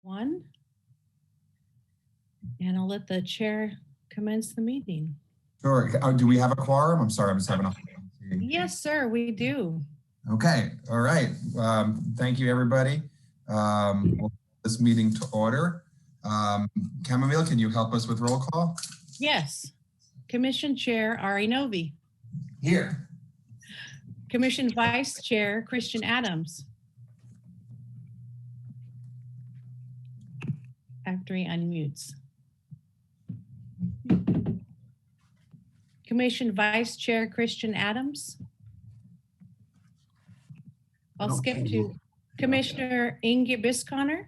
One. And I'll let the chair commence the meeting. Sure. Do we have a quorum? I'm sorry, I'm just having a hard time seeing. Yes, sir, we do. Okay. All right. Thank you, everybody. We'll call this meeting to order. Chamomile, can you help us with roll call? Yes. Commission Chair Ari Novi. Here. Commission Vice Chair Christian Adams. After he unmutes. Commission Vice Chair Christian Adams. I'll skip to Commissioner Inge Bisconner.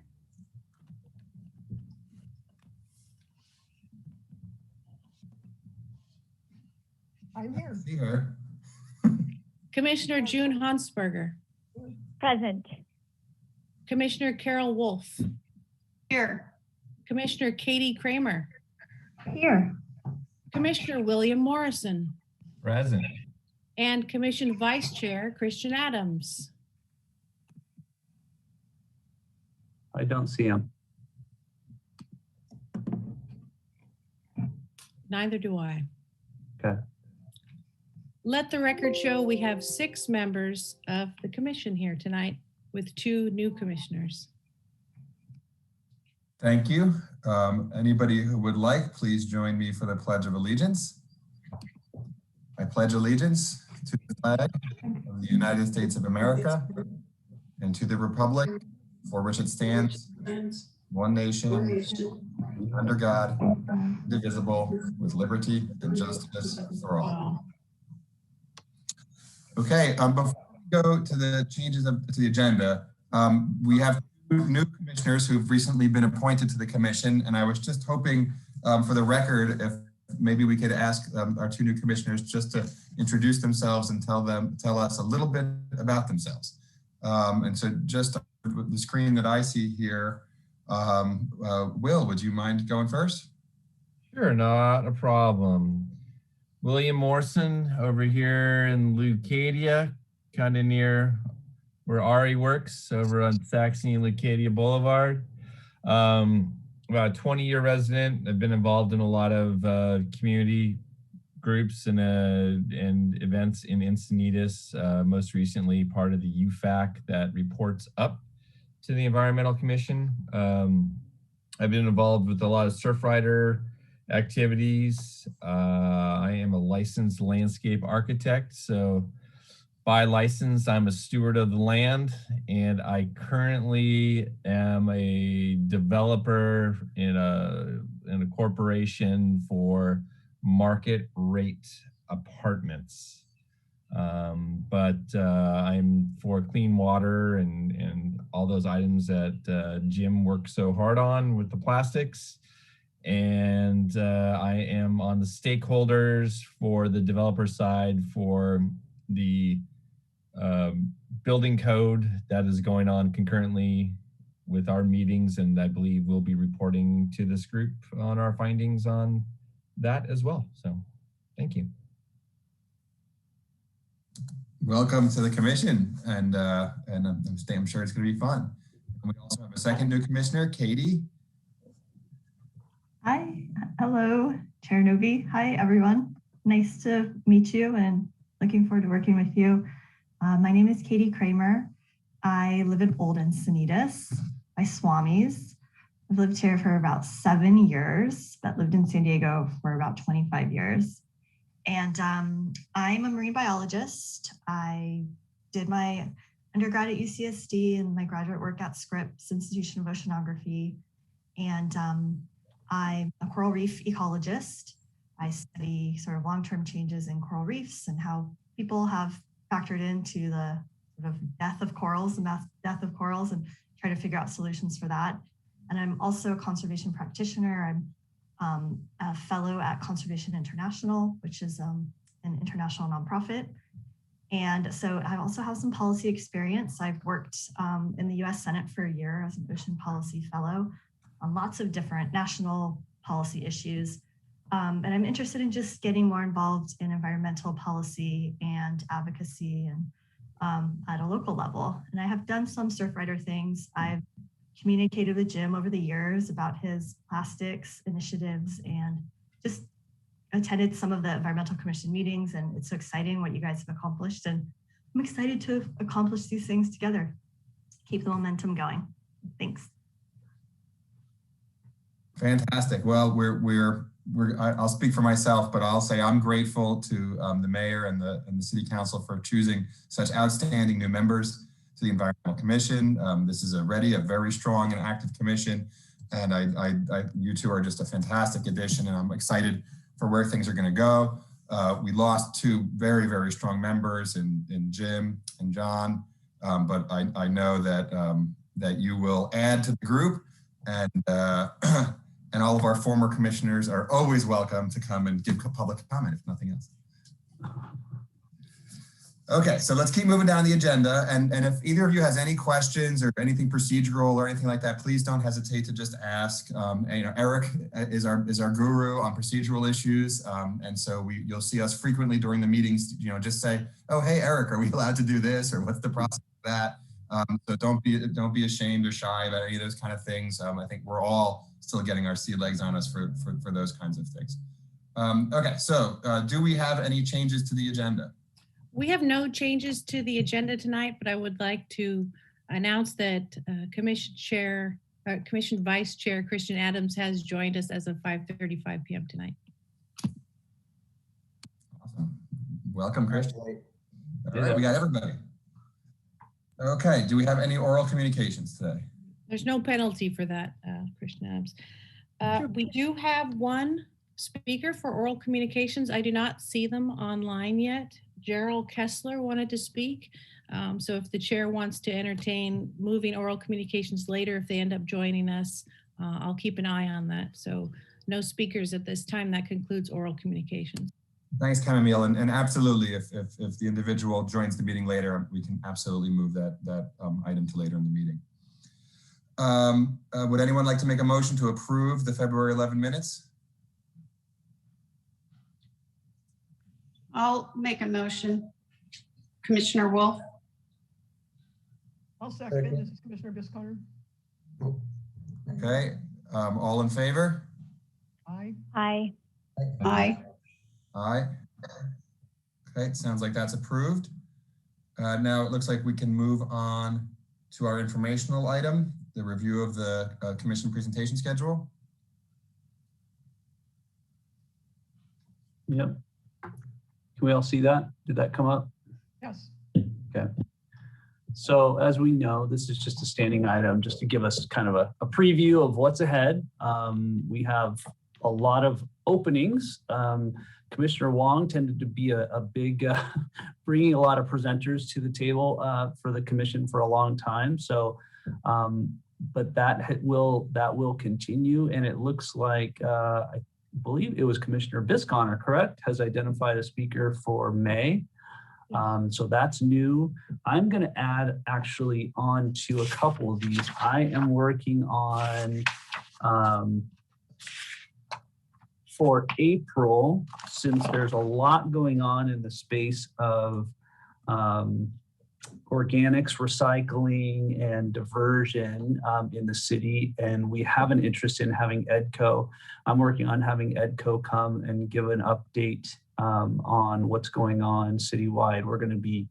I'm here. See her. Commissioner June Hansberger. Present. Commissioner Carol Wolf. Here. Commissioner Katie Cramer. Here. Commissioner William Morrison. Present. And Commission Vice Chair Christian Adams. I don't see him. Neither do I. Okay. Let the record show we have 6 members of the commission here tonight with 2 new commissioners. Thank you. Anybody who would like, please join me for the Pledge of Allegiance. I pledge allegiance to the flag of the United States of America and to the republic for which it stands, one nation, under God, indivisible, with liberty and justice for all. Okay, before we go to the changes to the agenda, we have 2 new commissioners who've recently been appointed to the commission, and I was just hoping for the record if maybe we could ask our 2 new commissioners just to introduce themselves and tell us a little bit about themselves. And so just the screen that I see here, Will, would you mind going first? Sure, not a problem. William Morrison over here in Leucadia, kind of near where Ari works over on Saxony and Leucadia Boulevard. About a 20-year resident. I've been involved in a lot of community groups and events in Encinitas, most recently part of the UFAC that reports up to the Environmental Commission. I've been involved with a lot of surf rider activities. I am a licensed landscape architect, so by license, I'm a steward of the land, and I currently am a developer in a corporation for market rate apartments. But I'm for clean water and all those items that Jim worked so hard on with the plastics. And I am on the stakeholders for the developer side for the building code that is going on concurrently with our meetings, and I believe we'll be reporting to this group on our findings on that as well. So thank you. Welcome to the commission, and I'm sure it's going to be fun. And we also have a second new commissioner, Katie. Hi, hello, Chair Novi. Hi, everyone. Nice to meet you and looking forward to working with you. My name is Katie Cramer. I live in Old Encinitas by Swami's. I've lived here for about 7 years, but lived in San Diego for about 25 years. And I'm a marine biologist. I did my undergrad at UCSD and my graduate work at Scripps Institution of Oceanography. And I'm a coral reef ecologist. I study sort of long-term changes in coral reefs and how people have factored into the sort of death of corals, the mass death of corals, and try to figure out solutions for that. And I'm also a conservation practitioner. I'm a fellow at Conservation International, which is an international nonprofit. And so I also have some policy experience. I've worked in the US Senate for a year as an ocean policy fellow on lots of different national policy issues. And I'm interested in just getting more involved in environmental policy and advocacy and at a local level. And I have done some surf rider things. I've communicated with Jim over the years about his plastics initiatives and just attended some of the environmental commission meetings, and it's so exciting what you guys have accomplished, and I'm excited to accomplish these things together. Keep the momentum going. Thanks. Fantastic. Well, I'll speak for myself, but I'll say I'm grateful to the mayor and the city council for choosing such outstanding new members to the Environmental Commission. This is already a very strong and active commission, and you two are just a fantastic addition, and I'm excited for where things are going to go. We lost two very, very strong members in Jim and John, but I know that you will add to the group, and and all of our former commissioners are always welcome to come and give public comment, if nothing else. Okay, so let's keep moving down the agenda. And if either of you has any questions or anything procedural or anything like that, please don't hesitate to just ask. Eric is our guru on procedural issues. And so you'll see us frequently during the meetings, just say, oh, hey, Eric, are we allowed to do this? Or what's the process of that? So don't be ashamed or shy about any of those kind of things. I think we're all still getting our sea legs on us for those kinds of things. Okay, so do we have any changes to the agenda? We have no changes to the agenda tonight, but I would like to announce that Commission Vice Chair Christian Adams has joined us as of 5:35 p.m. tonight. Awesome. Welcome, Christian. All right, we got everybody. Okay, do we have any oral communications today? There's no penalty for that, Christian Adams. We do have one speaker for oral communications. I do not see them online yet. Gerald Kessler wanted to speak. So if the chair wants to entertain moving oral communications later, if they end up joining us, I'll keep an eye on that. So no speakers at this time. That concludes oral communications. Thanks, Chamomile. And absolutely, if the individual joins the meeting later, we can absolutely move that item to later in the meeting. Would anyone like to make a motion to approve the February 11 minutes? I'll make a motion. Commissioner Wolf. I'll second. This is Commissioner Biscarter. Okay, all in favor? Aye. Aye. Aye. Aye. Okay, it sounds like that's approved. Now it looks like we can move on to our informational item, the review of the commission presentation schedule. Yep. Can we all see that? Did that come up? Yes. Okay. So as we know, this is just a standing item just to give us kind of a preview of what's ahead. We have a lot of openings. Commissioner Wong tended to be a big, bringing a lot of presenters to the table for the commission for a long time. So, but that will continue, and it looks like I believe it was Commissioner Biscarter, correct, has identified a speaker for May. So that's new. I'm going to add actually on to a couple of these. I am working on for April, since there's a lot going on in the space of organics, recycling, and diversion in the city, and we have an interest in having EDCO. I'm working on having EDCO come and give an update on what's going on citywide. We're going to be,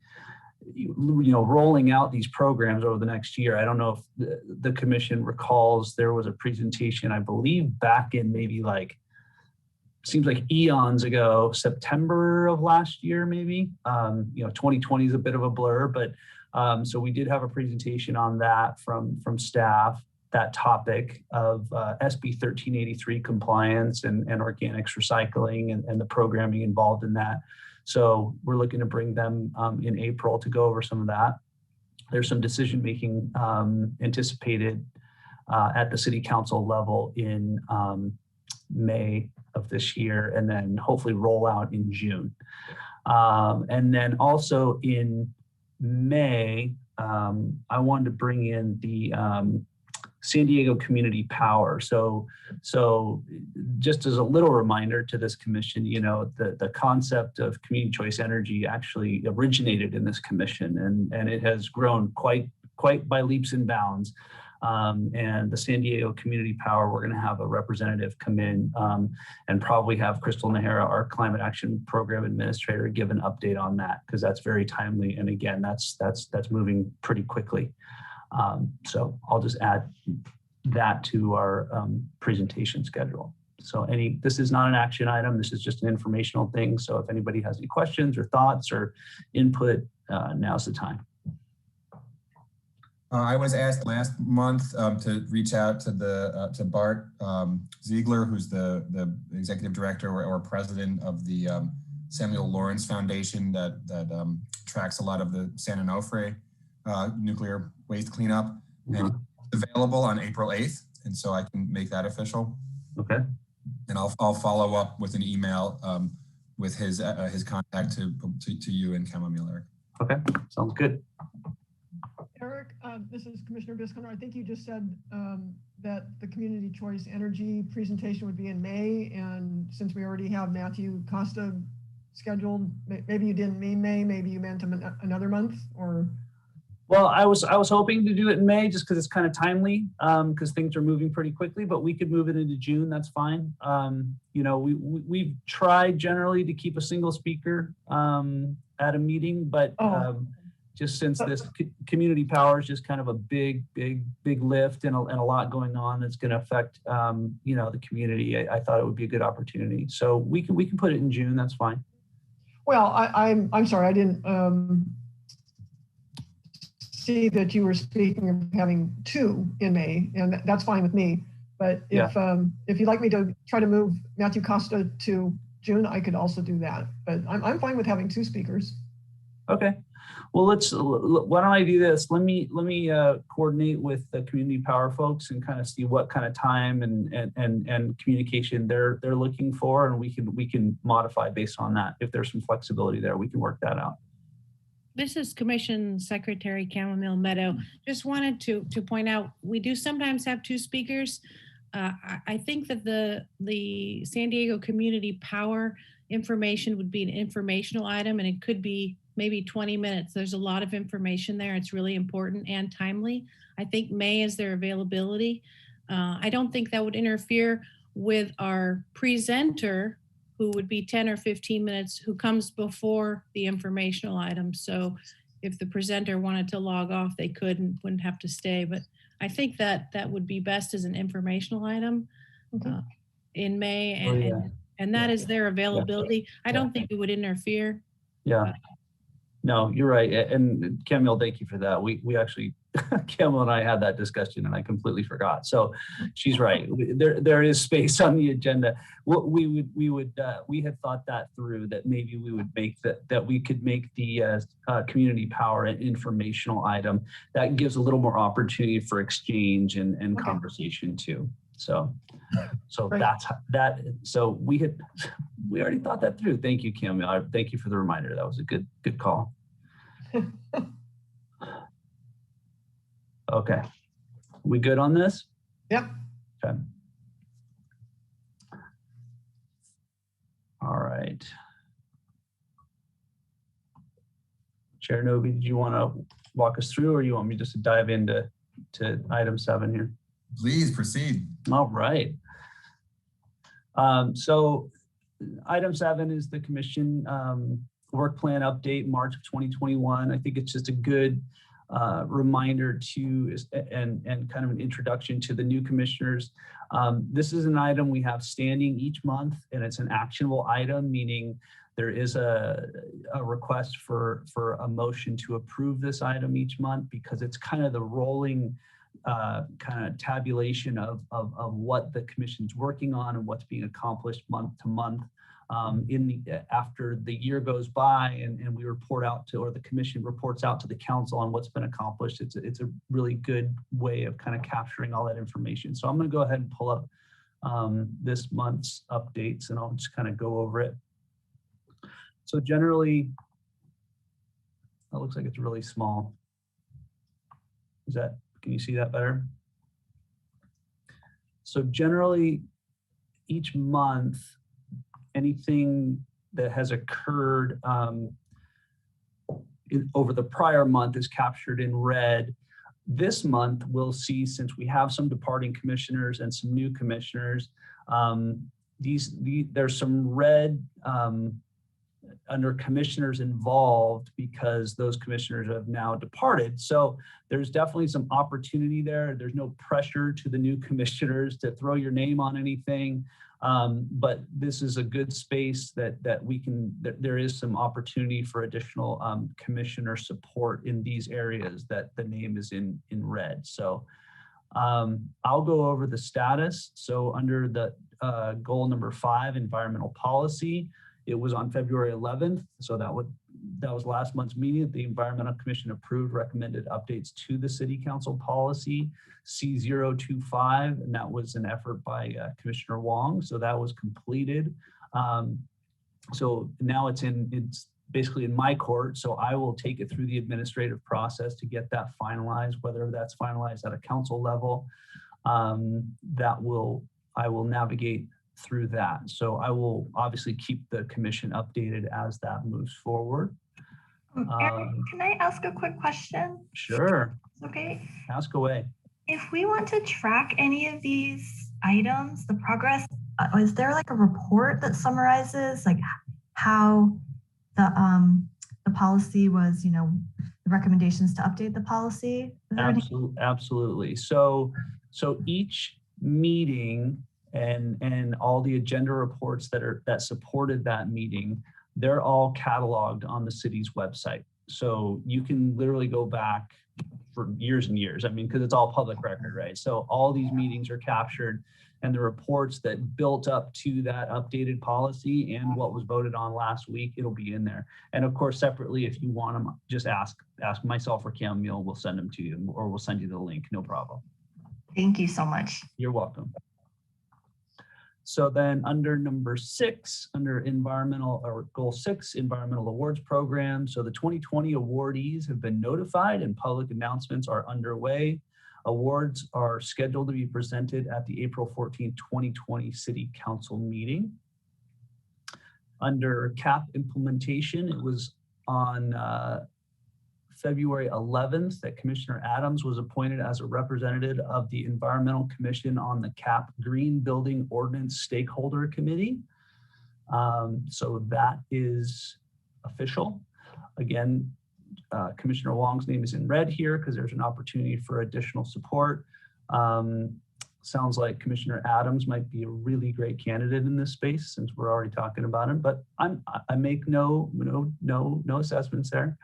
rolling out these programs over the next year. I don't know if the commission recalls, there was a presentation, I believe, back in maybe seems like eons ago, September of last year, maybe. 2020 is a bit of a blur, but so we did have a presentation on that from staff, that topic of SB 1383 compliance and organics recycling and the programming involved in that. So we're looking to bring them in April to go over some of that. There's some decision making anticipated at the city council level in May of this year, and then hopefully roll out in June. And then also in May, I wanted to bring in the San Diego Community Power. So just as a little reminder to this commission, the concept of community choice energy actually originated in this commission, and it has grown quite by leaps and bounds. And the San Diego Community Power, we're going to have a representative come in and probably have Crystal Nahara, our Climate Action Program Administrator, give an update on that, because that's very timely. And again, that's moving pretty quickly. So I'll just add that to our presentation schedule. So this is not an action item. This is just an informational thing. So if anybody has any questions or thoughts or input, now's the time. I was asked last month to reach out to Bart Ziegler, who's the executive director or president of the Samuel Lawrence Foundation that tracks a lot of the San Onofre nuclear waste cleanup. And it's available on April 8th, and so I can make that official. Okay. And I'll follow up with an email with his contact to you and Chamomile, Eric. Okay, sounds good. Eric, this is Commissioner Bisconer. I think you just said that the community choice energy presentation would be in May. And since we already have Matthew Costa scheduled, maybe you didn't mean May, maybe you meant another month, or? Well, I was hoping to do it in May just because it's kind of timely, because things are moving pretty quickly, but we could move it into June. That's fine. You know, we've tried generally to keep a single speaker at a meeting, but just since this community power is just kind of a big lift and a lot going on that's going to affect you know, the community, I thought it would be a good opportunity. So we can put it in June. That's fine. Well, I'm sorry, I didn't see that you were speaking of having 2 in May, and that's fine with me. But if you'd like me to try to move Matthew Costa to June, I could also do that. But I'm fine with having 2 speakers. Okay. Well, why don't I do this? Let me coordinate with the community power folks and kind of see what kind of time and communication they're looking for, and we can modify based on that. If there's some flexibility there, we can work that out. This is Commission Secretary Chamomile Meadow. Just wanted to point out, we do sometimes have 2 speakers. I think that the San Diego Community Power information would be an informational item, and it could be maybe 20 minutes. There's a lot of information there. It's really important and timely. I think May is their availability. I don't think that would interfere with our presenter, who would be 10 or 15 minutes, who comes before the informational item. So if the presenter wanted to log off, they could and wouldn't have to stay. But I think that would be best as an informational item in May, and that is their availability. I don't think it would interfere. Yeah. No, you're right. And Camille, thank you for that. We actually, Camille and I had that discussion and I completely forgot. So she's right. There is space on the agenda. What we had thought that through, that maybe we would make that we could make the community power an informational item that gives a little more opportunity for exchange and conversation too. So right. That's that. So we already thought that through. Thank you, Camille. Thank you for the reminder. That was a good call. Okay. We good on this? Yep. Okay. All right. Chair Novi, did you want to walk us through, or you want me just to dive into item 7 here? Please proceed. All right. So item 7 is the commission work plan update, March of 2021. I think it's just a good reminder to and kind of an introduction to the new commissioners. This is an item we have standing each month, and it's an actionable item, meaning there is a request for a motion to approve this item each month, because it's kind of the rolling kind of tabulation of what the commission's working on and what's being accomplished month to month. After the year goes by and we report out to, or the commission reports out to the council on what's been accomplished, it's a really good way of kind of capturing all that information. So I'm going to go ahead and pull up this month's updates, and I'll just kind of go over it. So generally, that looks like it's really small. Can you see that better? So generally, each month, anything that has occurred over the prior month is captured in red. This month, we'll see, since we have some departing commissioners and some new commissioners, there's some red under commissioners involved because those commissioners have now departed. So there's definitely some opportunity there. There's no pressure to the new commissioners to throw your name on anything. But this is a good space that there is some opportunity for additional commissioner support in these areas that the name is in red. So I'll go over the status. So under the goal number 5, environmental policy, it was on February 11th. So that was last month's meeting. The Environmental Commission approved recommended updates to the City Council policy C025, and that was an effort by Commissioner Wong. So that was completed. So now it's basically in my court. So I will take it through the administrative process to get that finalized, whether that's finalized at a council level. I will navigate through that. So I will obviously keep the commission updated as that moves forward. Eric, can I ask a quick question? Sure. Okay. Ask away. If we want to track any of these items, the progress, is there like a report that summarizes like how the policy was, the recommendations to update the policy? Absolutely. So each meeting and all the agenda reports that supported that meeting, they're all cataloged on the city's website. So you can literally go back for years and years. I mean, because it's all public record, right? So all these meetings are captured, and the reports that built up to that updated policy and what was voted on last week, it'll be in there. And of course, separately, if you want them, just ask myself or Camille, we'll send them to you, or we'll send you the link, no problem. Thank you so much. You're welcome. So then under number 6, under environmental, or goal 6, environmental awards program. So the 2020 awardees have been notified and public announcements are underway. Awards are scheduled to be presented at the April 14, 2020 City Council meeting. Under CAP implementation, it was on February 11th that Commissioner Adams was appointed as a representative of the Environmental Commission on the CAP Green Building Ordinance Stakeholder Committee. So that is official. Again, Commissioner Wong's name is in red here because there's an opportunity for additional support. Sounds like Commissioner Adams might be a really great candidate in this space since we're already talking about him, but I make no assessments there.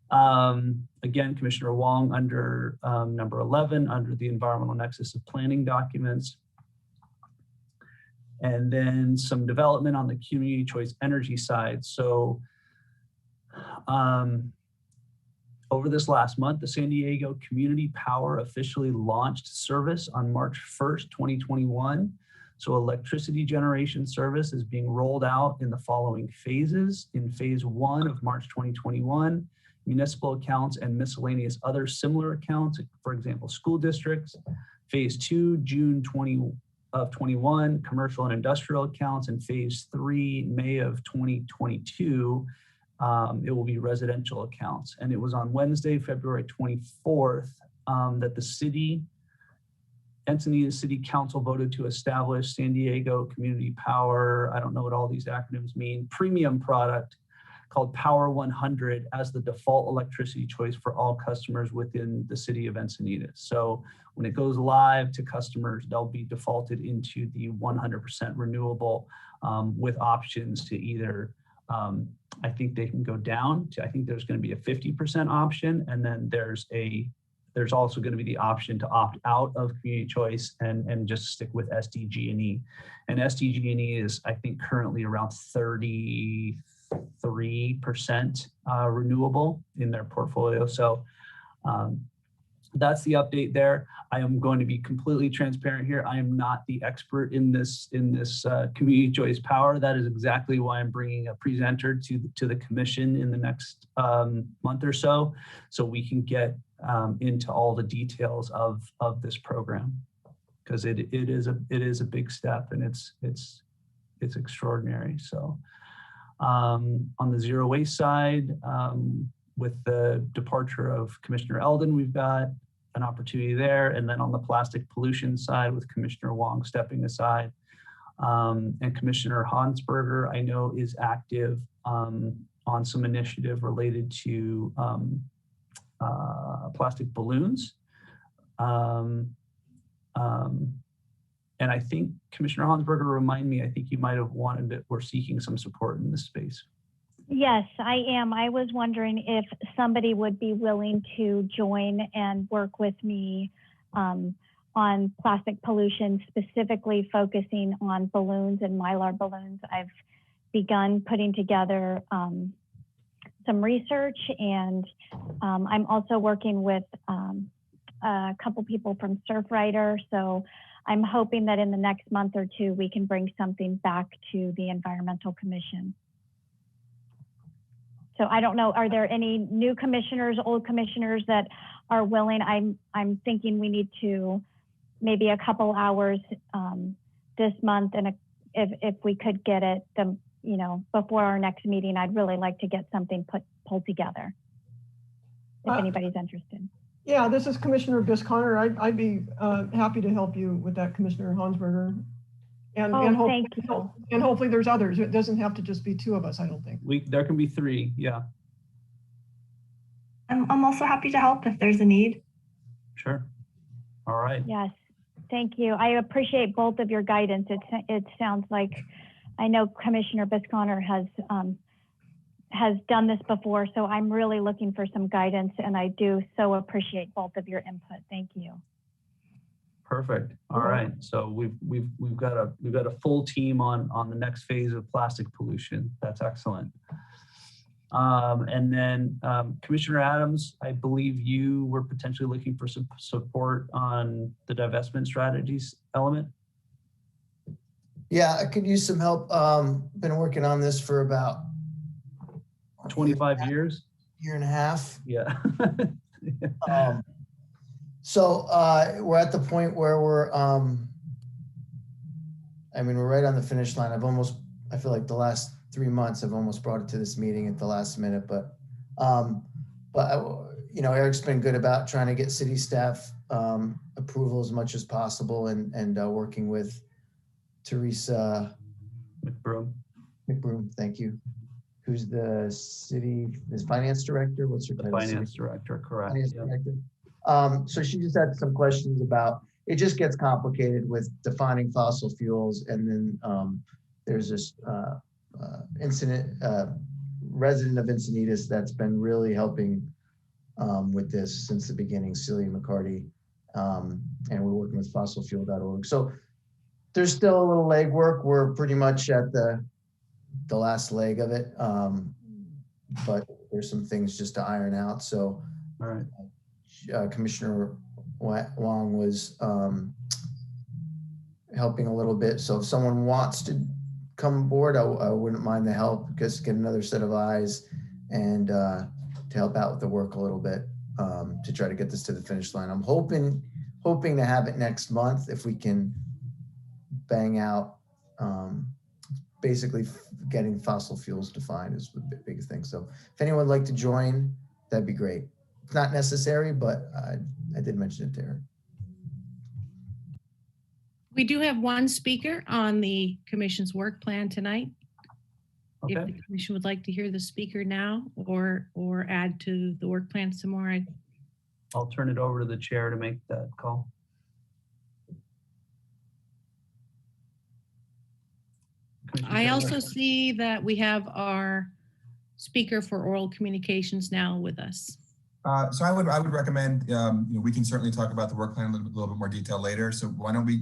Again, Commissioner Wong under number 11, under the environmental nexus of planning documents. And then some development on the community choice energy side. So over this last month, the San Diego Community Power officially launched service on March 1st, 2021. So electricity generation service is being rolled out in the following phases. In phase 1 of March 2021, municipal accounts and miscellaneous other similar accounts, for example, school districts. Phase 2, June 2021, commercial and industrial accounts. And phase 3, May of 2022, it will be residential accounts. And it was on Wednesday, February 24th, that the Encinitas City Council voted to establish San Diego Community Power, I don't know what all these acronyms mean, premium product called Power 100 as the default electricity choice for all customers within the city of Encinitas. So when it goes live to customers, they'll be defaulted into the 100% renewable with options to either, I think they can go down to, I think there's going to be a 50% option. And then there's also going to be the option to opt out of community choice and just stick with SDG&E. And SDG&E is, I think, currently around 33% renewable in their portfolio. So that's the update there. I am going to be completely transparent here. I am not the expert in this community choice power. That is exactly why I'm bringing a presenter to the commission in the next month or so we can get into all the details of this program, because it is a big step and it's extraordinary. So on the zero waste side, with the departure of Commissioner Eldon, we've got an opportunity there. And then on the plastic pollution side with Commissioner Wong stepping aside. And Commissioner Hansberger, I know, is active on some initiative related to plastic balloons. And I think Commissioner Hansberger, remind me, I think you might have wanted it, we're seeking some support in this space. Yes, I am. I was wondering if somebody would be willing to join and work with me on plastic pollution, specifically focusing on balloons and mylar balloons. I've begun putting together some research, and I'm also working with a couple people from Surfrider. So I'm hoping that in the next month or two, we can bring something back to the Environmental Commission. So I don't know, are there any new commissioners, old commissioners that are willing? I'm thinking we need to maybe a couple hours this month, and if we could get it, before our next meeting, I'd really like to get something pulled together. If anybody's interested. Yeah, this is Commissioner Bisconner. I'd be happy to help you with that, Commissioner Hansberger. And thank you. And hopefully there's others. It doesn't have to just be two of us, I don't think. There can be three, yeah. I'm also happy to help if there's a need. Sure. All right. Yes, thank you. I appreciate both of your guidance. It sounds like, I know Commissioner Bisconner has done this before, so I'm really looking for some guidance, and I do so appreciate both of your input. Thank you. Perfect. All right. So we've got a full team on the next phase of plastic pollution. That's excellent. And then Commissioner Adams, I believe you were potentially looking for some support on the divestment strategies element. Yeah, I could use some help. Been working on this for about 25 years. Year and a half. Yeah. So we're at the point where we're right on the finish line. I feel like the last 3 months I've almost brought it to this meeting at the last minute, but Eric's been good about trying to get city staff approval as much as possible, and working with Teresa McBroom, thank you, who's the finance director. What's her title? Finance director, correct. Finance director. So she just had some questions about, it just gets complicated with defining fossil fuels. And then there's this resident of Encinitas that's been really helping with this since the beginning, Celia McCarty. And we're working with fossilfuel.org. So there's still a little legwork. We're pretty much at the last leg of it. But there's some things just to iron out. So all right. Commissioner Wong was helping a little bit. So if someone wants to come aboard, I wouldn't mind the help, because get another set of eyes and to help out with the work a little bit to try to get this to the finish line. I'm hoping to have it next month if we can bang out basically getting fossil fuels defined is the biggest thing. So if anyone would like to join, that'd be great. It's not necessary, but I did mention it to her. We do have one speaker on the commission's work plan tonight. Okay. If the commission would like to hear the speaker now or add to the work plan some more, I'll turn it over to the chair to make that call. I also see that we have our speaker for oral communications now with us. So I would recommend, we can certainly talk about the work plan in a little bit more detail later. So why don't we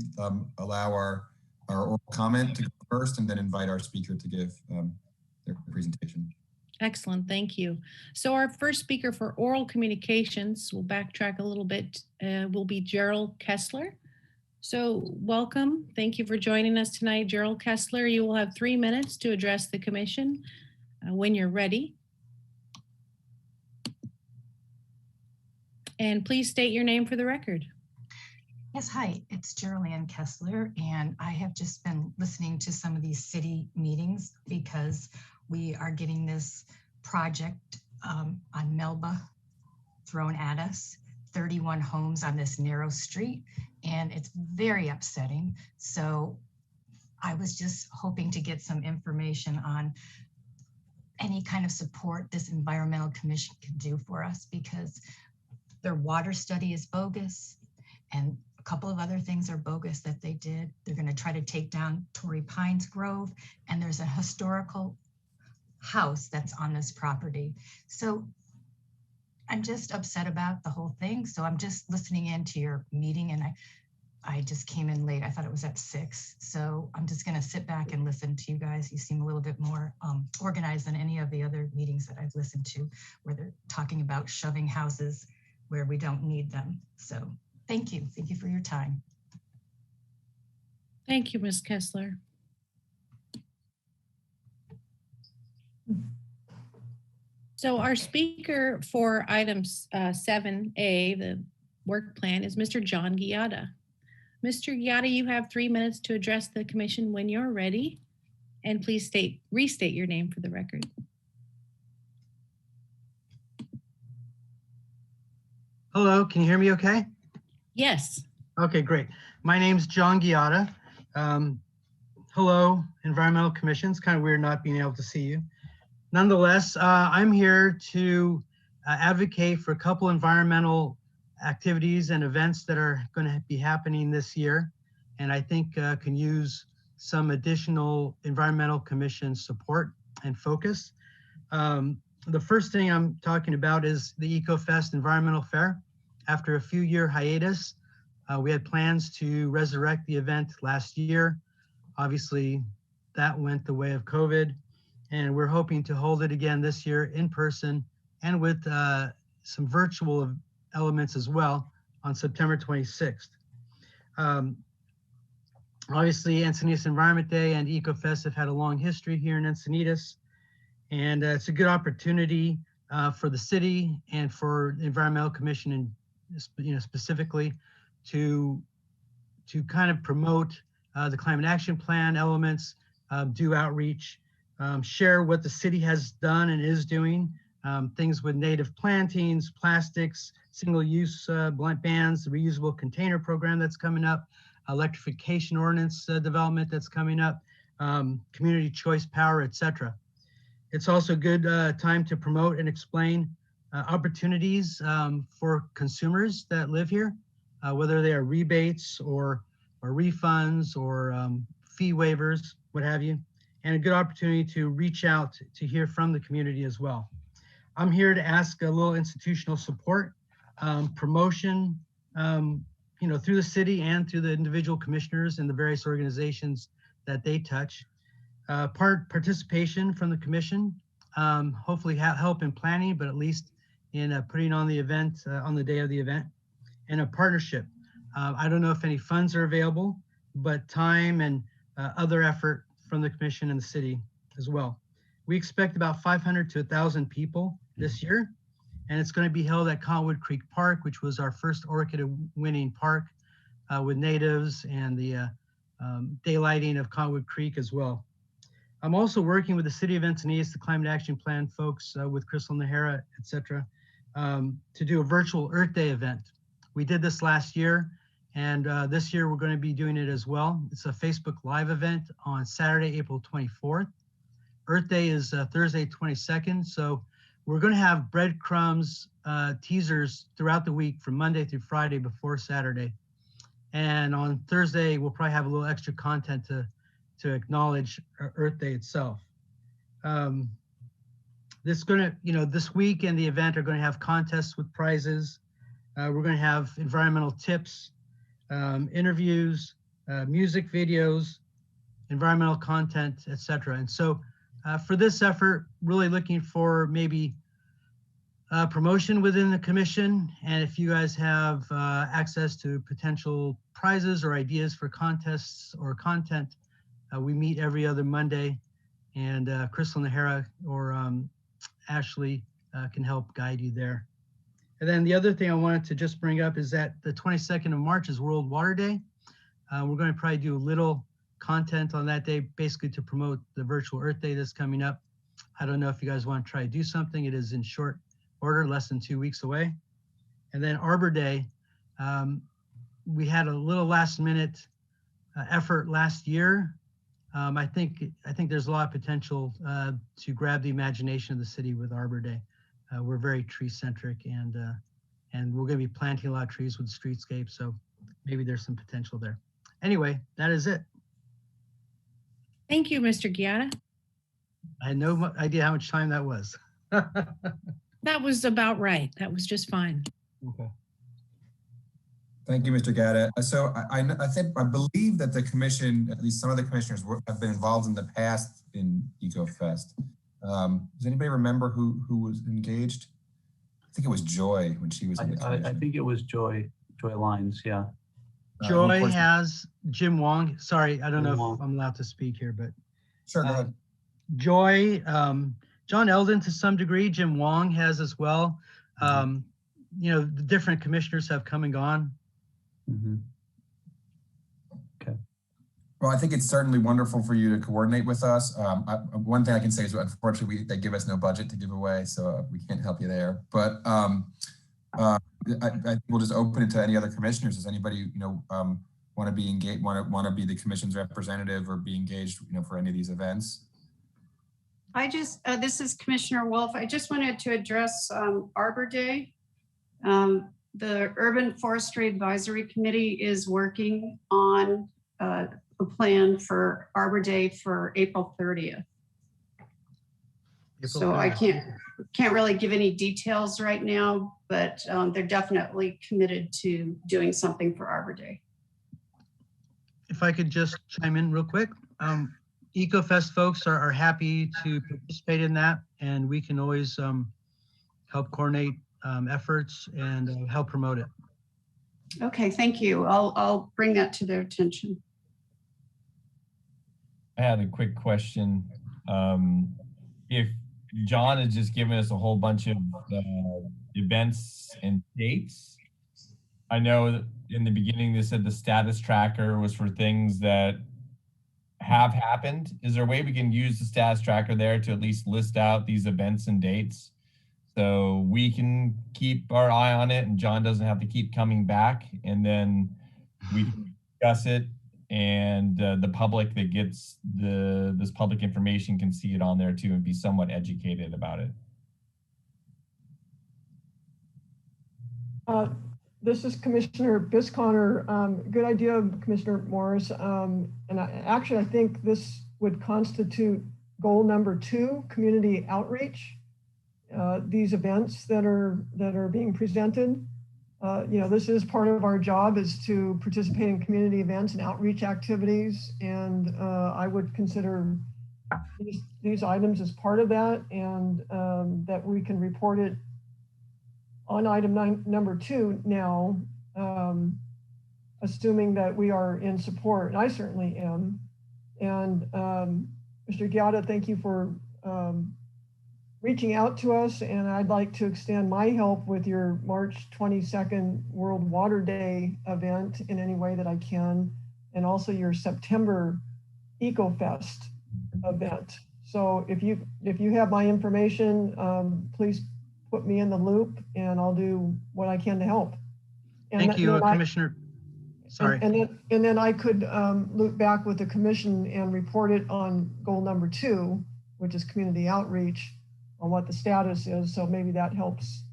allow our oral comment to go first, and then invite our speaker to give their presentation. Excellent, thank you. So our first speaker for oral communications, we'll backtrack a little bit, will be Gerald Kessler. So welcome, thank you for joining us tonight, Gerald Kessler. You will have 3 minutes to address the commission when you're ready. And please state your name for the record. Yes, hi, it's Gerald Kessler, and I have just been listening to some of these city meetings because we are getting this project on Melba thrown at us 31 homes on this narrow street, and it's very upsetting. So I was just hoping to get some information on any kind of support this environmental commission can do for us, because their water study is bogus and a couple of other things are bogus that they did. They're going to try to take down Torrey Pines Grove, and there's a historical house that's on this property. So I'm just upset about the whole thing. So I'm just listening into your meeting, and I just came in late. I thought it was at 6. So I'm just going to sit back and listen to you guys. You seem a little bit more organized than any of the other meetings that I've listened to, where they're talking about shoving houses where we don't need them. So thank you. Thank you for your time. Thank you, Ms. Kessler. So our speaker for items 7A, the work plan, is Mr. John Giada. Mr. Giada, you have 3 minutes to address the commission when you're ready. And please restate your name for the record. Hello, can you hear me okay? Yes. Okay, great. My name's John Giada. Hello, Environmental Commission. It's kind of weird not being able to see you. Nonetheless, I'm here to advocate for a couple environmental activities and events that are going to be happening this year, and I think can use some additional Environmental Commission support and focus. The first thing I'm talking about is the EcoFest Environmental Fair. After a few-year hiatus, we had plans to resurrect the event last year. Obviously, that went the way of COVID, and we're hoping to hold it again this year in person and with some virtual elements as well on September 26th. Obviously, Encinitas Environment Day and EcoFest have had a long history here in Encinitas, and it's a good opportunity for the city and for the Environmental Commission, and specifically to kind of promote the Climate Action Plan elements, do outreach, share what the city has done and is doing, things with native plantings, plastics, single-use bans, the reusable container program that's coming up, electrification ordinance development that's coming up, community choice power, etc. It's also a good time to promote and explain opportunities for consumers that live here, whether they are rebates or refunds or fee waivers, what have you, and a good opportunity to reach out to hear from the community as well. I'm here to ask a little institutional support, promotion, through the city and through the individual commissioners and the various organizations that they touch. Participation from the commission, hopefully help in planning, but at least in putting on the event on the day of the event, and a partnership. I don't know if any funds are available, but time and other effort from the commission and the city as well. We expect about 500 to 1,000 people this year, and it's going to be held at Cottonwood Creek Park, which was our first orchid-winning park with natives and the daylighting of Cottonwood Creek as well. I'm also working with the City of Encinitas, the Climate Action Plan folks, with Crystal Nahara, et cetera, to do a virtual Earth Day event. We did this last year, and this year we're going to be doing it as well. It's a Facebook Live event on Saturday, April 24th. Earth Day is Thursday, 22nd. So we're going to have breadcrumbs, teasers throughout the week from Monday through Friday before Saturday. And on Thursday, we'll probably have a little extra content to acknowledge Earth Day itself. This week and the event are going to have contests with prizes. We're going to have environmental tips, interviews, music videos, environmental content, etc. And so for this effort, really looking for maybe promotion within the commission. And if you guys have access to potential prizes or ideas for contests or content, we meet every other Monday, and Crystal Nahara or Ashley can help guide you there. And then the other thing I wanted to just bring up is that the 22nd of March is World Water Day. We're going to probably do a little content on that day, basically to promote the virtual Earth Day that's coming up. I don't know if you guys want to try to do something. It is in short order, less than 2 weeks away. And then Arbor Day, we had a little last minute effort last year. I think there's a lot of potential to grab the imagination of the city with Arbor Day. We're very tree centric, and we're going to be planting a lot of trees with streetscapes. So maybe there's some potential there. Anyway, that is it. Thank you, Mr. Giada. I had no idea how much time that was. That was about right. That was just fine. Okay. Thank you, Mr. Gada. So I believe that the commission, at least some of the commissioners, have been involved in the past in EcoFest. Does anybody remember who was engaged? I think it was Joy when she was in the commission. I think it was Joy Lines, yeah. Joy has Jim Wong. Sorry, I don't know Wong. if I'm allowed to speak here, but Sure, go ahead. Joy, John Eldon to some degree, Jim Wong has as well. You know, the different commissioners have come and gone. Mm-hmm. Okay. Well, I think it's certainly wonderful for you to coordinate with us. One thing I can say is, unfortunately, they give us no budget to give away, so we can't help you there. But I think we'll just open it to any other commissioners. Does anybody, want to be engaged, want to be the commission's representative or be engaged, for any of these events? This is Commissioner Wolf. I just wanted to address Arbor Day. The Urban Forestry Advisory Committee is working on a plan for Arbor Day for April 30th. So I can't really give any details right now, but they're definitely committed to doing something for Arbor Day. If I could just chime in real quick. EcoFest folks are happy to participate in that, and we can always help coordinate efforts and help promote it. Okay, thank you. I'll bring that to their attention. I had a quick question. If John has just given us a whole bunch of events and dates, I know that in the beginning they said the status tracker was for things that have happened. Is there a way we can use the status tracker there to at least list out these events and dates so we can keep our eye on it and John doesn't have to keep coming back, and then we can discuss it and the public that gets this public information can see it on there too and be somewhat educated about it? This is Commissioner Bisconner. Good idea, Commissioner Morris. And I think this would constitute goal number 2, community outreach. These events that are being presented. This is part of our job, is to participate in community events and outreach activities. And I would consider these items as part of that, and that we can report it on item number 2 now, assuming that we are in support, and I certainly am. And Mr. Giada, thank you for reaching out to us, and I'd like to extend my help with your March 22nd World Water Day event in any way that I can, and also your September EcoFest event. So if you have my information, please put me in the loop, and I'll do what I can to help. And thank you, Commissioner. Sorry. And then I could loop back with the commission and report it on goal number 2, which is community outreach, on what the status is. So maybe that helps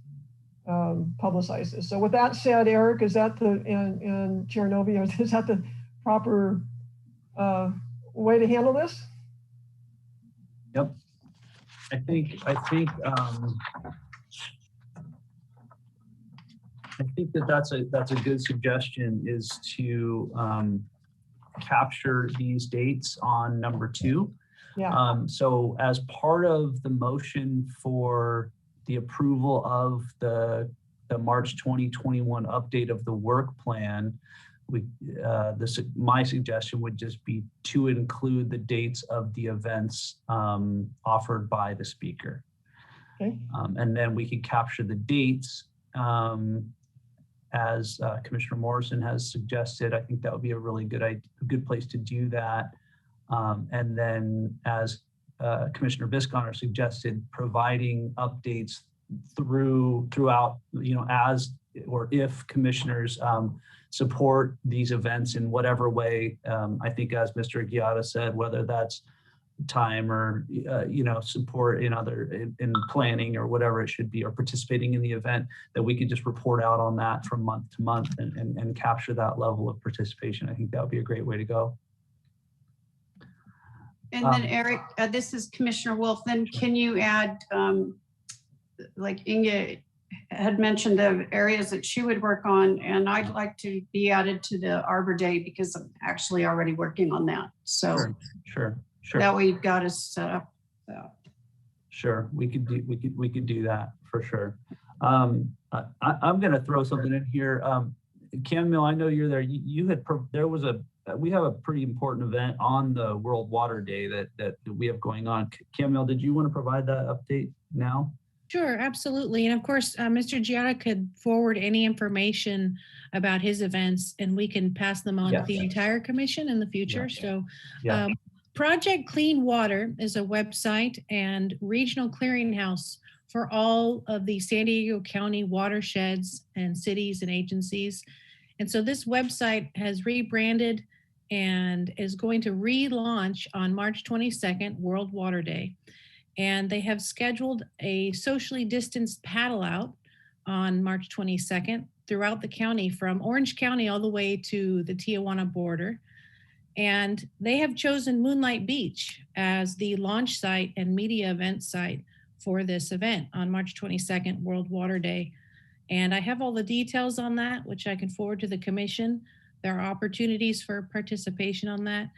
publicize this. So with that said, Eric, is that and Chair Novi, is that the proper way to handle this? Yep. I think that's a good suggestion, is to capture these dates on number 2. Yeah. So as part of the motion for the approval of the March 2021 update of the work plan, my suggestion would just be to include the dates of the events offered by the speaker. Okay. And then we could capture the dates as Commissioner Morrison has suggested. I think that would be a really good place to do that. And then, as Commissioner Bisconner suggested, providing updates throughout, as if commissioners support these events in whatever way. I think as Mr. Giada said, whether that's time or support in planning or whatever it should be, or participating in the event, that we could just report out on that from month to month and capture that level of participation. I think that would be a great way to go. And then Eric, this is Commissioner Wolf. Then can you add, like Inge had mentioned, the areas that she would work on, and I'd like to be added to the Arbor Day because I'm actually already working on that. So sure. That way you've got us set up. Sure, we could do that for sure. I'm going to throw something in here. Camille, I know you're there. We have a pretty important event on the World Water Day that we have going on. Camille, did you want to provide that update now? Sure, absolutely. And of course, Mr. Giada could forward any information about his events, and we can pass them on to the entire commission in the future. So Project Clean Water is a website and regional clearinghouse for all of the San Diego County watersheds and cities and agencies. And so this website has rebranded and is going to relaunch on March 22nd, World Water Day. And they have scheduled a socially distanced paddle out on March 22nd throughout the county, from Orange County all the way to the Tijuana border. And they have chosen Moonlight Beach as the launch site and media event site for this event on March 22nd, World Water Day. And I have all the details on that, which I can forward to the commission. There are opportunities for participation on that.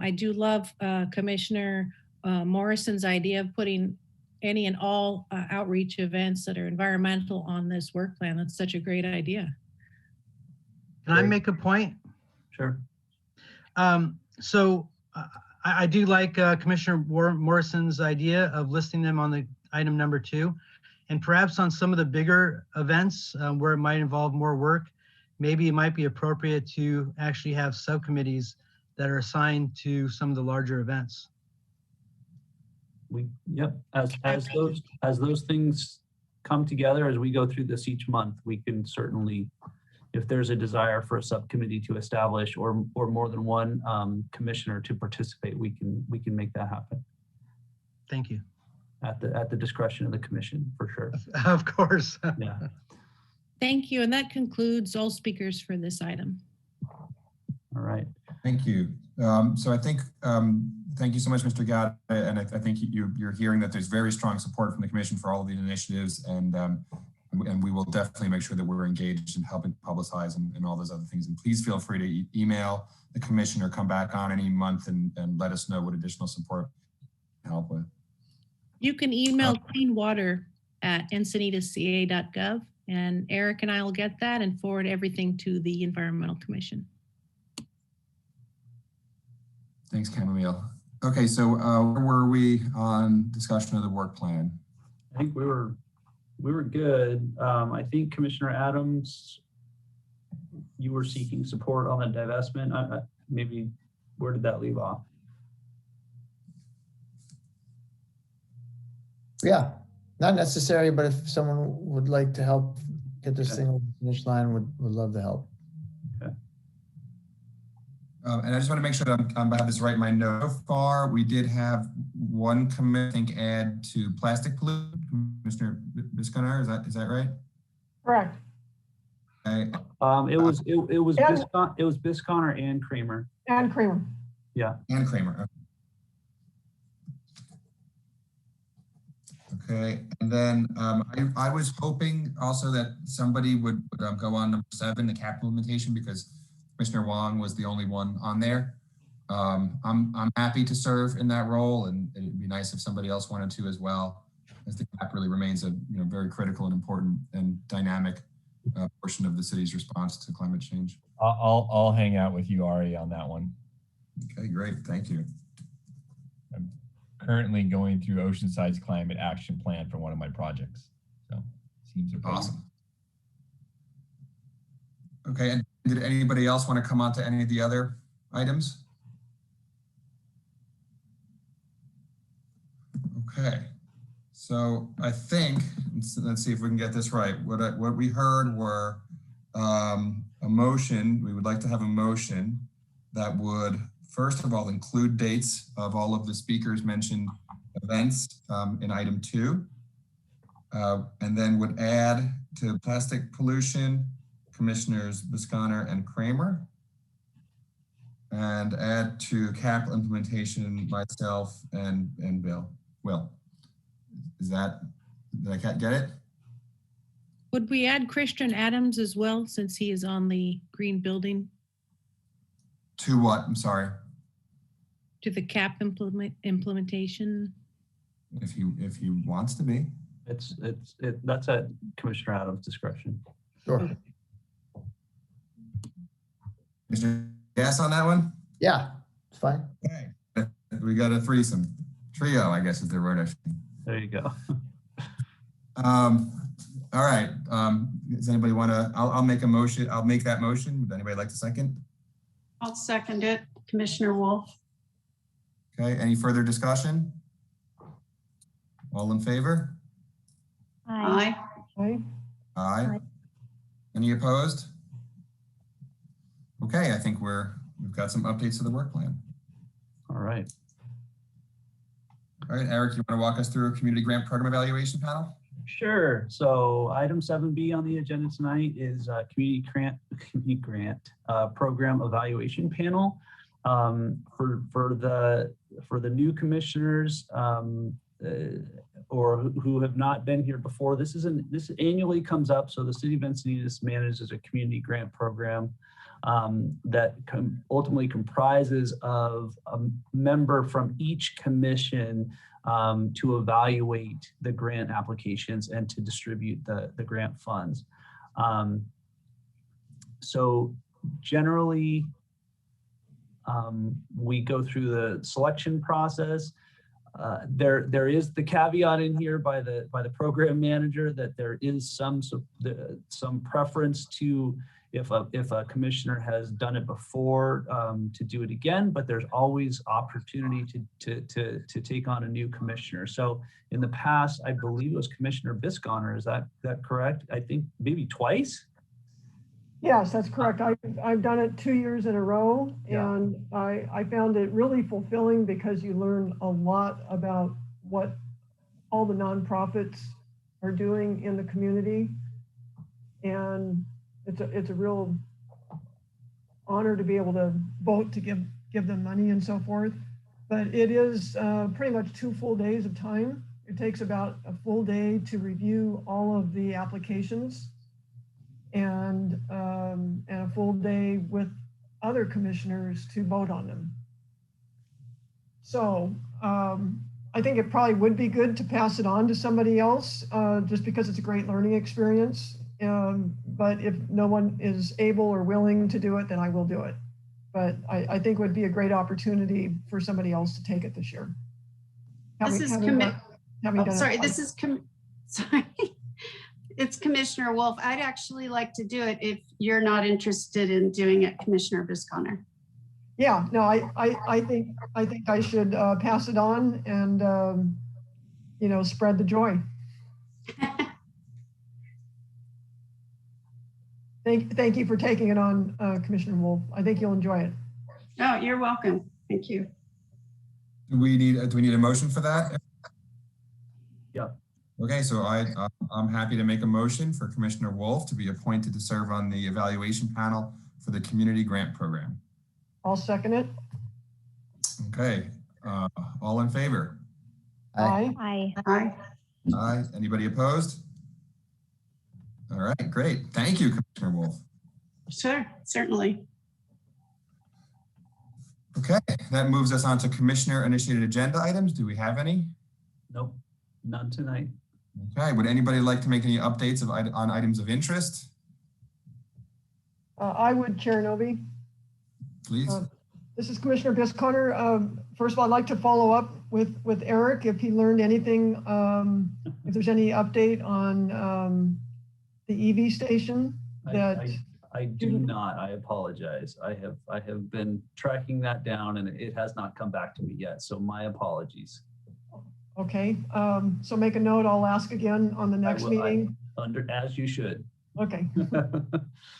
I do love Commissioner Morrison's idea of putting any and all outreach events that are environmental on this work plan. That's such a great idea. Can I make a point? Sure. I do like Commissioner Morrison's idea of listing them on the item number 2, and perhaps on some of the bigger events where it might involve more work, maybe it might be appropriate to actually have subcommittees that are assigned to some of the larger events. As those things come together, as we go through this each month, we can certainly, if there's a desire for a subcommittee to establish or more than one commissioner to participate, we can make that happen. Thank you. At the discretion of the commission, for sure. Of course. Yeah. Thank you. And that concludes all speakers for this item. All right. Thank you. So I think, thank you so much, Mr. Gad. And I think you're hearing that there's very strong support from the commission for all of these initiatives. And we will definitely make sure that we're engaged in helping publicize and all those other things. And please feel free to email the commission or come back on any month and let us know what additional support we can help with. You can email cleanwater@encinitasca.gov, and Eric and I will get that and forward everything to the Environmental Commission. Thanks, Camille. Okay, so where were we on discussion of the work plan? I think we were good. I think Commissioner Adams, you were seeking support on the divestment. Maybe where did that leave off? Yeah, not necessary, but if someone would like to help get this thing over the finish line, would love to help. Okay. And I just want to make sure that I have this right in my note. So far, we did have one commit, add to plastic pollution. Commissioner Bisconar, is that right? Correct. Okay. It was Bisconar and Cramer. And Cramer. Yeah. And Cramer. Okay, and then I was hoping also that somebody would go on number 7, the capital limitation, because Commissioner Wong was the only one on there. I'm happy to serve in that role, and it'd be nice if somebody else wanted to as well, as the cap really remains a very critical and important and dynamic portion of the city's response to climate change. I'll hang out with you, Ari, on that one. Okay, great, thank you. I'm currently going through Oceanside's climate action plan for one of my projects, so seems appropriate. Awesome. Okay, and did anybody else want to come on to any of the other items? Okay, So I think, let's see if we can get this right. What we heard were a motion. We would like to have a motion that would, first of all, include dates of all of the speakers mentioned events in item 2, and then would add to plastic pollution, Commissioners Bisconner and Cramer, and add to capital implementation myself and Will. Is that, did I get it? Would we add Christian Adams as well, since he is on the green building, To what? I'm sorry. to the CAP implementation? If he wants to be. That's at Commissioner Adams' discretion. Sure. Commissioner Gas on that one? Yeah, it's fine. Okay. We got a threesome. Trio, I guess is the word I should. There you go. All right. Does anybody want to, I'll make a motion. I'll make that motion. Would anybody like to second? I'll second it. Commissioner Wolf. Okay. Any further discussion? All in favor? Aye. Aye. Aye. Aye. Any opposed? Okay, I think we've got some updates to the work plan. All right. All right, Eric, you want to walk us through a community grant program evaluation panel? Sure. So item 7B on the agenda tonight is community grant program evaluation panel. For the new commissioners or who have not been here before, this annually comes up. So the City of Encinitas manages a community grant program that ultimately comprises of a member from each commission to evaluate the grant applications and to distribute the grant funds. So generally, we go through the selection process. There is the caveat in here by the program manager that there is some preference to if a commissioner has done it before to do it again, but there's always opportunity to take on a new commissioner. So in the past, I believe it was Commissioner Bisconner. Is that correct? I think maybe twice. Yes, that's correct. I've done it 2 years in a row, and I found it really fulfilling because you learn a lot about what all the nonprofits are doing in the community. And it's a real honor to be able to vote to give them money and so forth. But it is pretty much 2 full days of time. It takes about a full day to review all of the applications and a full day with other commissioners to vote on them. So I think it probably would be good to pass it on to somebody else just because it's a great learning experience. But if no one is able or willing to do it, then I will do it. But I think it would be a great opportunity for somebody else to take it this year. It's Commissioner Wolf. I'd actually like to do it if you're not interested in doing it, Commissioner Bisconner. Yeah, no, I think I should pass it on and spread the joy. Thank you for taking it on, Commissioner Wolf. I think you'll enjoy it. Oh, you're welcome. Thank you. Do we need a motion for that? Yeah. Okay, so I'm happy to make a motion for Commissioner Wolf to be appointed to serve on the evaluation panel for the community grant program. I'll second it. Okay, all in favor? Aye. Aye. Aye. Aye. Anybody opposed? All right, great. Thank you, Commissioner Wolf. Sure, certainly. Okay, that moves us on to commissioner initiated agenda items. Do we have any? Nope, none tonight. Okay, would anybody like to make any updates on items of interest? I would, Chair Novi. Please. This is Commissioner Bisconner. First of all, I'd like to follow up with Eric if he learned anything, if there's any update on the EV station that I do not. I apologize. I have been tracking that down and it has not come back to me yet. So my apologies. Okay, so make a note, I'll ask again on the next meeting. As you should. Okay.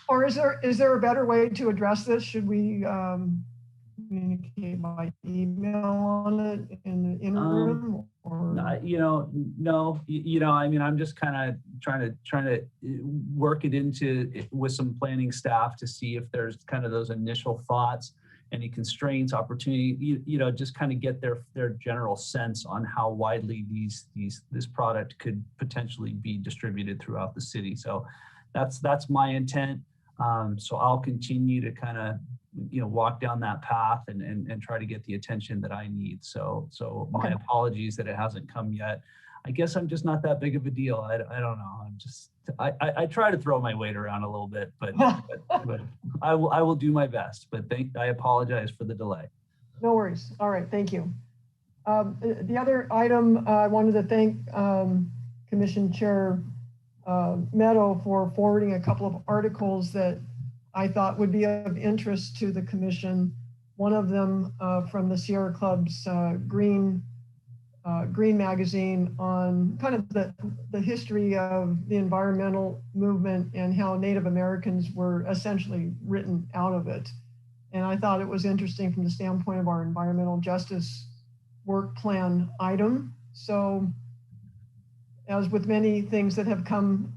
Or is there a better way to address this? Should we communicate by email on it in the interim? Or No, I mean, I'm just kind of trying to work it into with some planning staff to see if there's kind of those initial thoughts, any constraints, opportunity, just kind of get their general sense on how widely this product could potentially be distributed throughout the city. So that's my intent. So I'll continue to kind of walk down that path and try to get the attention that I need. So my apologies that it hasn't come yet. I guess I'm just not that big of a deal. I don't know. I try to throw my weight around a little bit, but I will do my best. But I apologize for the delay. No worries. All right, thank you. The other item, I wanted to thank Commission Chair Meadow for forwarding a couple of articles that I thought would be of interest to the commission. One of them from the Sierra Club's Green magazine on kind of the history of the environmental movement and how Native Americans were essentially written out of it. And I thought it was interesting from the standpoint of our environmental justice work plan item. So as with many things that have come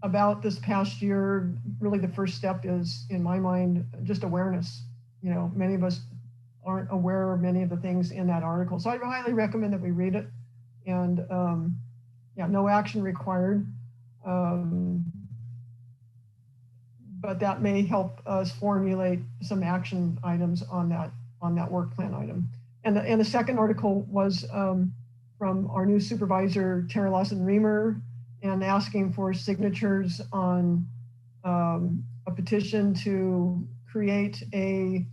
about this past year, really the first step is, in my mind, just awareness. Many of us aren't aware of many of the things in that article. So I highly recommend that we read it. And no action required. But that may help us formulate some action items on that work plan item. And the second article was from our new supervisor, Tara Lawson-Reamer, and asking for signatures on a petition to create a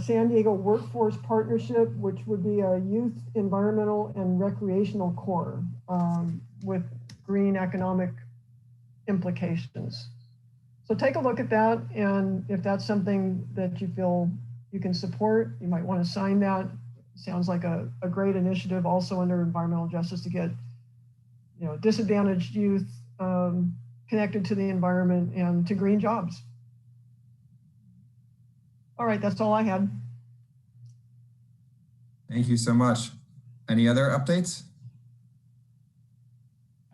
San Diego Workforce Partnership, which would be a youth, environmental, and recreational core with green economic implications. So take a look at that, and if that's something that you feel you can support, you might want to sign that. Sounds like a great initiative also under environmental justice to get disadvantaged youth connected to the environment and to green jobs. All right, that's all I had. Thank you so much. Any other updates?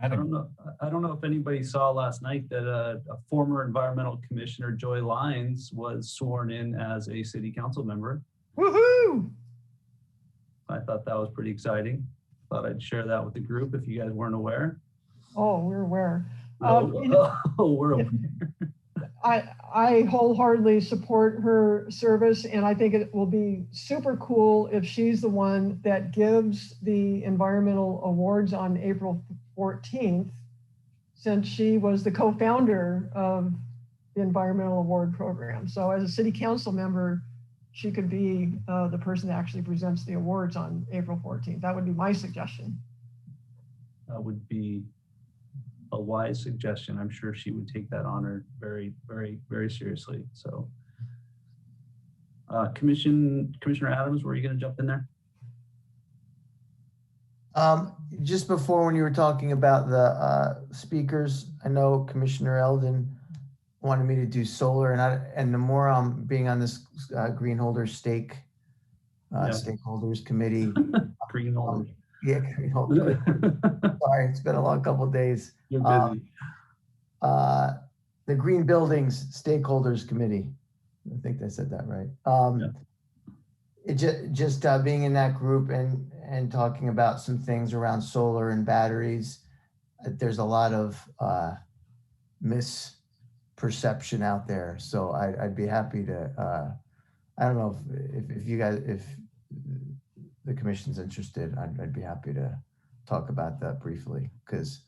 I don't know if anybody saw last night that a former environmental commissioner, Joy Lyons, was sworn in as a city council member. Woohoo! I thought that was pretty exciting. Thought I'd share that with the group if you guys weren't aware. Oh, we're aware. We're aware. I wholeheartedly support her service, and I think it will be super cool if she's the one that gives the environmental awards on April 14th, since she was the co-founder of the environmental award program. So as a city council member, she could be the person that actually presents the awards on April 14th. That would be my suggestion. That would be a wise suggestion. I'm sure she would take that honor very, very, very seriously. So Commissioner Adams, were you going to jump in there? Just before, when you were talking about the speakers, I know Commissioner Eldon wanted me to do solar, and the more I'm being on this greenholder stakeholders committee. Greenholder. Yeah, greenholder. Sorry, it's been a long couple of days. You're busy. The Green Buildings Stakeholders Committee. I think I said that right. It just being in that group and talking about some things around solar and batteries. There's a lot of misperception out there. So I'd be happy to, I don't know if you guys, if the commission's interested, I'd be happy to talk about that briefly, because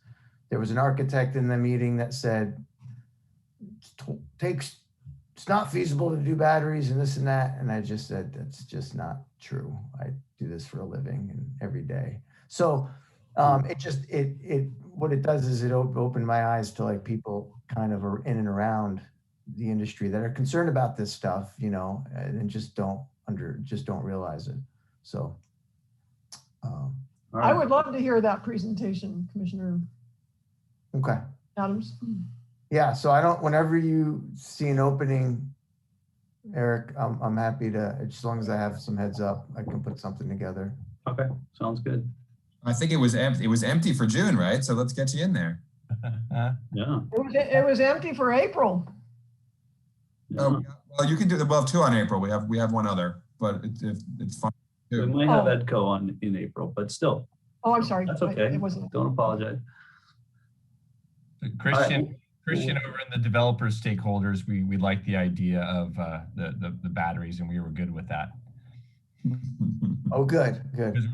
there was an architect in the meeting that said, it's not feasible to do batteries and this and that. And I just said, that's just not true. I do this for a living and every day. So what it does is it opened my eyes to like people kind of are in and around the industry that are concerned about this stuff, and just don't just don't realize it. So. I would love to hear that presentation, Commissioner Okay. Adams. Yeah, so whenever you see an opening, Eric, I'm happy to, as long as I have some heads up, I can put something together. Okay, sounds good. I think it was empty. It was empty for June, right? So let's get you in there. Yeah. It was empty for April. Yeah. Oh, well, you can do the above 2 on April. We have one other, but it's fine. We might have EDCO on in April, but still. Oh, I'm sorry. That's okay. It wasn't. Don't apologize. Christian over in the developer stakeholders, we like the idea of the batteries, and we were good with that. Oh, good. Because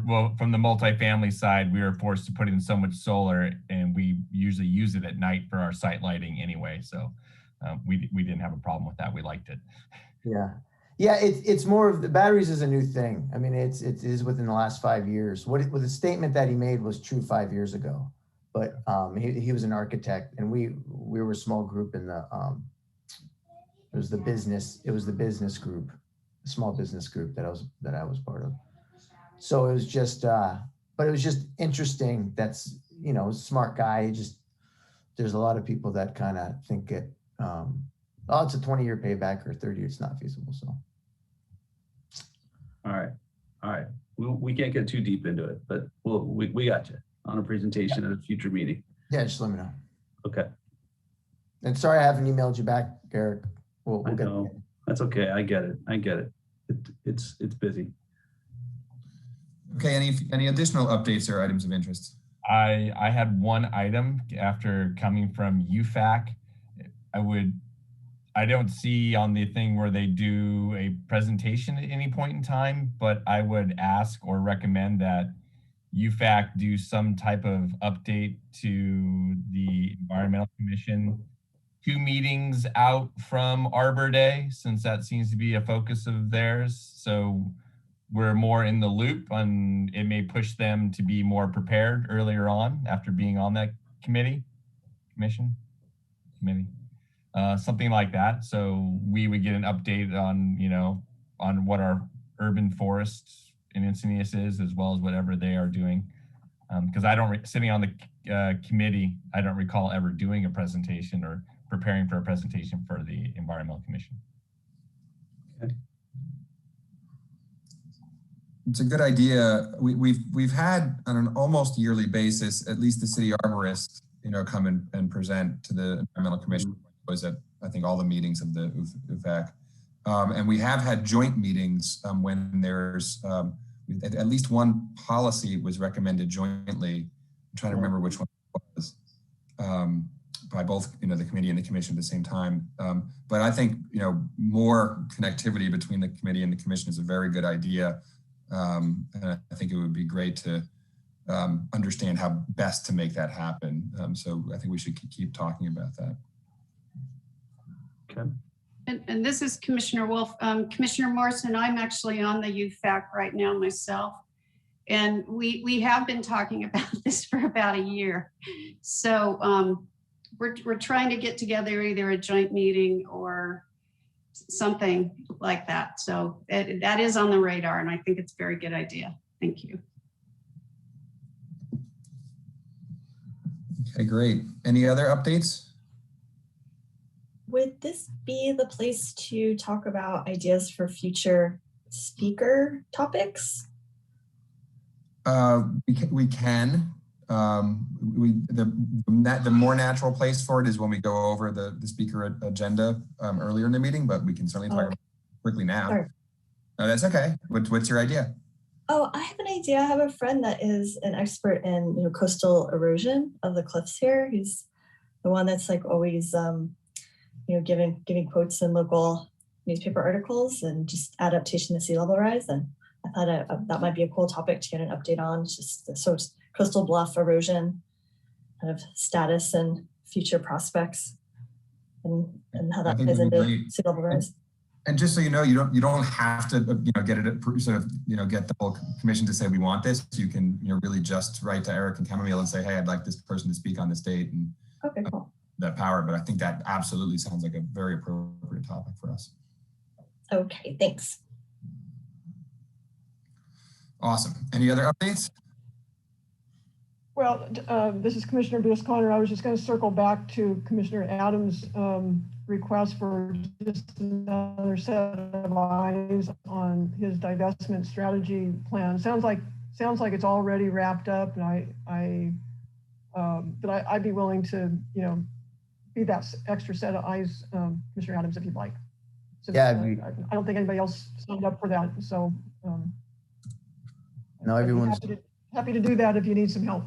well, from the multifamily side, we were forced to put in so much solar, and we usually use it at night for our site lighting anyway. So we didn't have a problem with that. We liked it. Yeah. Yeah, it's more of the batteries is a new thing. I mean, it is within the last 5 years. What the statement that he made was true 5 years ago, but he was an architect, and we were a small group in the it was the business group, the small business group that I was part of. So it was just, but it was just interesting. That's, you know, smart guy. There's a lot of people that kind of think it. Oh, it's a 20-year payback or 30. It's not feasible. So. All right. We can't get too deep into it, but we got you on a presentation at a future meeting. Yeah, just let me know. Okay. And sorry I haven't emailed you back, Eric. We'll I get know. That's okay. I get it. It's busy. Okay. Any additional updates or items of interest? I had one item after coming from UFAC. I don't see on the thing where they do a presentation at any point in time, but I would ask or recommend that UFAC do some type of update to the Environmental Commission 2 meetings out from Arbor Day, since that seems to be a focus of theirs. So we're more in the loop, and it may push them to be more prepared earlier on after being on that committee. Something like that. So we would get an update on, on what our urban forest in Encinitas is, as well as whatever they are doing. Because sitting on the committee, I don't recall ever doing a presentation or preparing for a presentation for the Environmental Commission. Okay. It's a good idea. We've had on an almost yearly basis, at least the city arborist, come and present to the Environmental Commission. Was at, I think, all the meetings of the UFAC. And we have had joint meetings when there's at least one policy was recommended jointly. I'm trying to remember which one it was, by both the committee and the commission at the same time. But I think more connectivity between the committee and the commission is a very good idea. And I think it would be great to understand how best to make that happen. So I think we should keep talking about that. Okay. And this is Commissioner Wolf. Commissioner Morrison, I'm actually on the UFAC right now myself. And we have been talking about this for about a year. So we're trying to get together either a joint meeting or something like that. So that is on the radar, and I think it's a very good idea. Thank you. Okay, great. Any other updates? Would this be the place to talk about ideas for future speaker topics? We can. The more natural place for it is when we go over the speaker agenda earlier in the meeting, but we can certainly talk about it quickly now. Sure. No, that's okay. What's your idea? Oh, I have an idea. I have a friend that is an expert in coastal erosion of the cliffs here. He's the one that's like always giving quotes in local newspaper articles and just adaptation to sea level rise. And I thought that might be a cool topic to get an update on. It's just sort of coastal bluff erosion, kind of status and future prospects, and how that ties into sea level rise. And just so you know, you don't have to get it sort of get the whole commission to say we want this. You can really just write to Eric and Chamomile and say, hey, I'd like this person to speak on this date, and okay, cool. That power. But I think that absolutely sounds like a very appropriate topic for us. Okay, thanks. Awesome. Any other updates? Well, this is Commissioner Bisconner. I was just going to circle back to Commissioner Adams' request for just another set of eyes on his divestment strategy plan. Sounds like it's already wrapped up, and I'd be willing to, be that extra set of eyes, Commissioner Adams, if you'd like. So, Yeah, I don't think anybody else signed up for that, so. No, everyone's happy to do that if you need some help.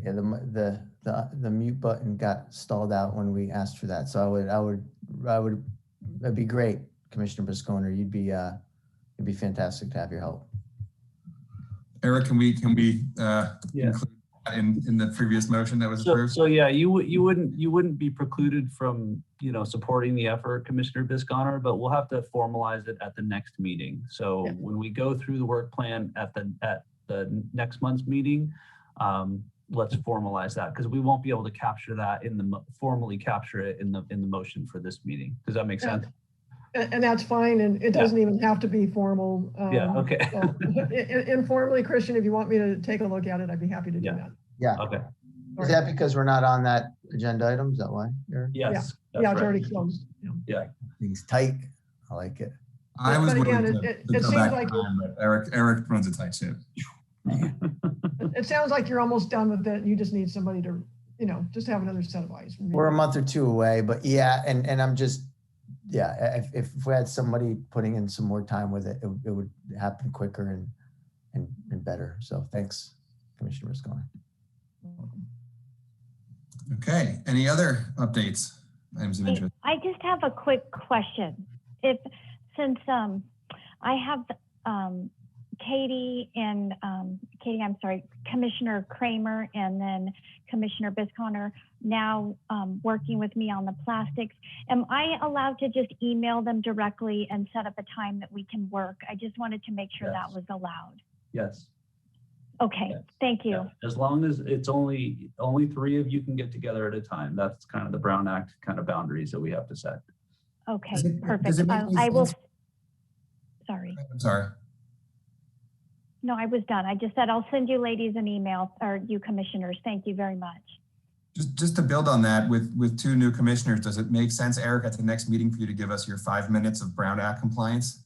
yeah. The mute button got stalled out when we asked for that, so that'd be great, Commissioner Bisconer. You'd be fantastic to have your help. Eric, can we Yeah. include that in the previous motion that was approved? So yeah, you wouldn't be precluded from supporting the effort, Commissioner Bisconner, but we'll have to formalize it at the next meeting. So Yeah. when we go through the work plan at the next month's meeting, let's formalize that, because we won't be able to capture that formally capture it in the motion for this meeting. Does that make sense? And that's fine, and it doesn't even have to be formal. Yeah, okay. So, informally, Christian, if you want me to take a look at it, I'd be happy to do that. Yeah. Okay. Is that because we're not on that agenda item? Is that why? Yes. Yeah, it's right. already closed. Yeah. Thing's tight. I like it. I was But again, willing to it go seems back like time, but Eric runs a tight ship. it sounds like you're almost done with it. You just need somebody to, just have another set of eyes. We're a month or two away, but yeah, and I'm just, yeah, if we had somebody putting in some more time with it, it would happen quicker and better. So thanks, Commissioner Riscona. Okay, any other updates, items of interest? I just have a quick question. Since I have Commissioner Cramer and then Commissioner Bisconner now working with me on the plastics, am I allowed to just email them directly and set up a time that we can work? I just wanted to make sure that was allowed. Yes. Okay, Yes. thank you. Yeah. As long as it's only 3 of you can get together at a time. That's kind of the Brown Act kind of boundaries that we have to set. Okay, Does it perfect. make any I will, sense? sorry. I'm sorry. No, I was done. I just said I'll send you ladies an email, or you commissioners. Thank you very much. Just to build on that, with 2 new commissioners, does it make sense, Eric, at the next meeting for you to give us your 5 minutes of Brown Act compliance?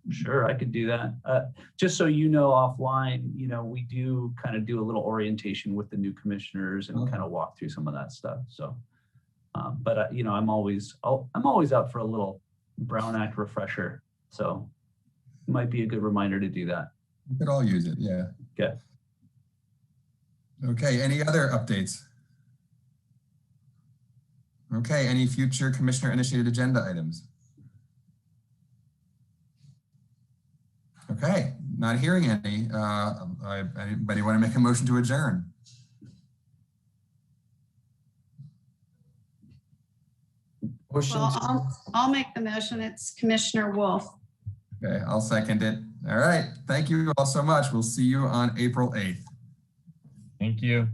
Sure, I could do that. Just so you know, offline, we do kind of do a little orientation with the new commissioners and kind of walk through some of that stuff. So, but I'm always up for a little Brown Act refresher. So, it might be a good reminder to do that. We could all use it, yeah. Okay. Okay, any other updates? Okay, any future commissioner-initiated agenda items? Okay, not hearing any. Anybody want to make a motion to adjourn? Motion Well, I'll make the motion. It's Commissioner Wolf. Okay, I'll second it. All right, thank you all so much. We'll see you on April 8th. Thank you.